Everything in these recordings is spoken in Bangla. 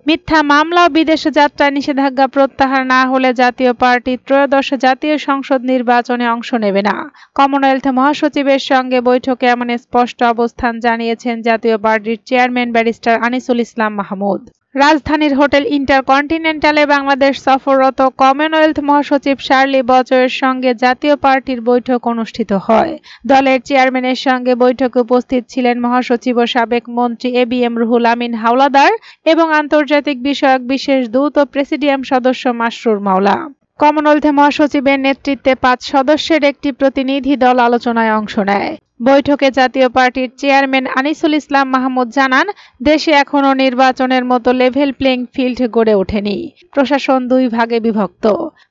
মিথ্যা মামলা ও বিদেশে যাত্রা নিষেধাজ্ঞা প্রত্যাহার না হলে জাতীয় পার্টি ত্রয়োদশ জাতীয় সংসদ নির্বাচনে অংশ নেবে না। কমনওয়েলথ মহাসচিবের সঙ্গে বৈঠকে এমন স্পষ্ট অবস্থান জানিয়েছেন জাতীয় পার্টির চেয়ারম্যান ব্যারিস্টার আনিসুল ইসলাম মাহমুদ। রাজধানীর হোটেল ইন্টারকন্টিনেন্টালে বাংলাদেশ সফররত কমনওয়েলথ মহাসচিব শার্লি বচয়ের সঙ্গে জাতীয় পার্টির বৈঠক অনুষ্ঠিত হয়। দলের চেয়ারম্যানের সঙ্গে বৈঠকে উপস্থিত ছিলেন মহাসচিব ও সাবেক মন্ত্রী এবিএম রুহুল আমিন হাওলাদার এবং আন্তর্জাতিক বিষয়ক বিশেষ দূত ও প্রেসিডিয়াম সদস্য মাসরুর মাওলা। কমনওয়েলথ মহাসচিবের নেতৃত্বে ৫ সদস্যের একটি প্রতিনিধি দল আলোচনায় অংশ নেয়। বৈঠকে জাতীয় পার্টির চেয়ারম্যান আনিসুল ইসলাম মাহমুদ জানান, দেশে এখনো নির্বাচনের মতো লেভেল প্লেইং ফিল্ড গড়ে ওঠেনি। প্রশাসন ২ ভাগে বিভক্ত।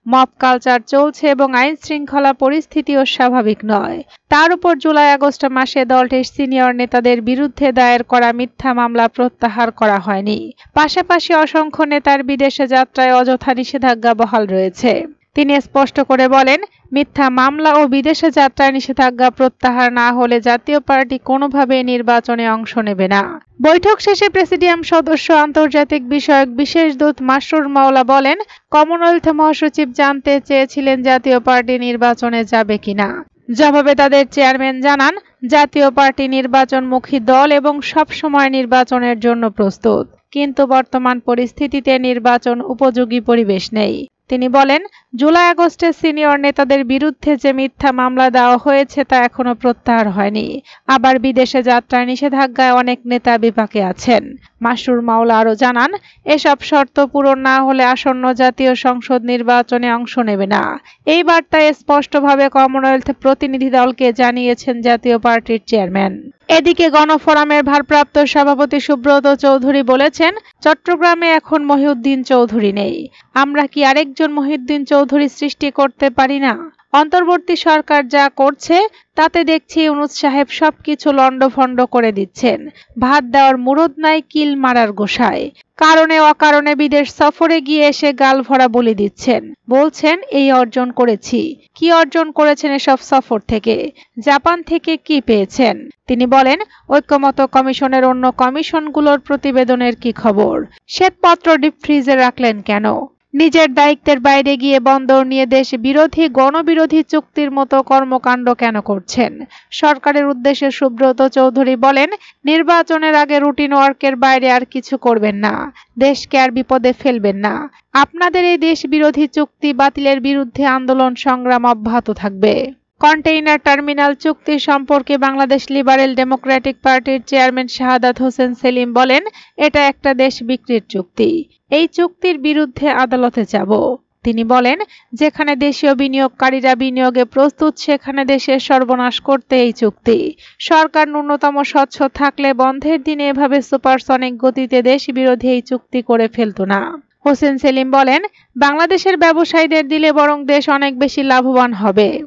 মব কালচার চলছে এবং আইন শৃঙ্খলা পরিস্থিতিও স্বাভাবিক নয়। তার উপর জুলাই-আগস্ট মাসে দলটির সিনিয়র নেতাদের বিরুদ্ধে দায়ের করা মিথ্যা মামলা প্রত্যাহার করা হয়নি। পাশাপাশি অসংখ্য নেতার বিদেশে যাত্রায় অযথা নিষেধাজ্ঞা বহাল রয়েছে। তিনি স্পষ্ট করে বলেন, মিথ্যা মামলা ও বিদেশে যাত্রায় নিষেধাজ্ঞা প্রত্যাহার না হলে জাতীয় পার্টি কোনোভাবেই নির্বাচনে অংশ নেবে না। বৈঠক শেষে প্রেসিডিয়াম সদস্য আন্তর্জাতিক বিষয়ক বিশেষ দূত মাসরুর মাওলা বলেন, কমনওয়েলথ মহাসচিব জানতে চেয়েছিলেন জাতীয় পার্টি নির্বাচনে যাবে কিনা। জবাবে তাদের চেয়ারম্যান জানান, জাতীয় পার্টি নির্বাচনমুখী দল এবং সব সময় নির্বাচনের জন্য প্রস্তুত, কিন্তু বর্তমান পরিস্থিতিতে নির্বাচন উপযোগী পরিবেশ নেই। তিনি বলেন, জুলাই-আগস্টে সিনিয়র নেতাদের বিরুদ্ধে যে মিথ্যা মামলা দেওয়া হয়েছে তা এখনো প্রত্যাহার হয়নি। আবার বিদেশে যাত্রায় নিষেধাজ্ঞায় অনেক নেতা বিপাকে আছেন। মাসরুর মাওলা আরও জানান, এসব শর্ত পূরণ না হলে আসন্ন জাতীয় সংসদ নির্বাচনে অংশ নেবে না। এই বার্তায় স্পষ্টভাবে কমনওয়েলথ প্রতিনিধি দলকে জানিয়েছেন জাতীয় পার্টির চেয়ারম্যান। এদিকে গণফোরামের ভারপ্রাপ্ত সভাপতি সুব্রত চৌধুরী বলেছেন, চট্টগ্রামে এখন মহিউদ্দিন চৌধুরী নেই। আমরা কি আরেকজন মহিউদ্দিন চৌধুরী সৃষ্টি করতে পারি না? অন্তর্বর্তী সরকার যা করছে তাতে দেখছি ইউনূস সাহেব সবকিছু লন্ডভন্ড করে দিচ্ছেন। ভাত দেওয়ার মুরদ নাই, কিল মারার গোসায়। কারণে অকারণে বিদেশ সফরে গিয়ে এসে গাল ভরা বলি দিচ্ছেন। বলছেন এই অর্জন করেছি। কি অর্জন করেছেন এসব সফর থেকে? জাপান থেকে কি পেয়েছেন? তিনি বলেন, ঐক্যমত্য কমিশনের অন্য কমিশনগুলোর প্রতিবেদনের কি খবর? শ্বেতপত্র ডিপ ফ্রিজে রাখলেন কেন? নিজের দায়িত্বের বাইরে গিয়ে বন্দর নিয়ে দেশ বিরোধী গণবিরোধী চুক্তির মতো কর্মকাণ্ড কেন করছেন? সরকারের উদ্দেশ্যে সুব্রত চৌধুরী বলেন, নির্বাচনের আগে রুটিন ওয়ার্কের বাইরে আর কিছু করবেন না। দেশকে আর বিপদে ফেলবেন না। আপনাদের এই দেশ বিরোধী চুক্তি বাতিলের বিরুদ্ধে আন্দোলন সংগ্রাম অব্যাহত থাকবে। কন্টেইনার টার্মিনাল চুক্তি সম্পর্কে বাংলাদেশ লিবারেল ডেমোক্রেটিক পার্টির চেয়ারম্যান শাহাদাত হোসেন সেলিম বলেন, এটা একটা দেশ বিক্রির চুক্তি। এই চুক্তির বিরুদ্ধে আদালতে যাব। তিনি বলেন, যেখানে দেশীয় বিনিয়োগকারীরা বিনিয়োগে প্রস্তুত সেখানে দেশের সর্বনাশ করতে এই চুক্তি। সরকার ন্যূনতম স্বচ্ছ থাকলে বন্ধের দিনে এভাবে সুপারসনিক গতিতে দেশ বিরোধী এই চুক্তি করে ফেলত না। হোসেন সেলিম বলেন, বাংলাদেশের ব্যবসায়ীদের দিলে বরং দেশ অনেক বেশি লাভবান হবে।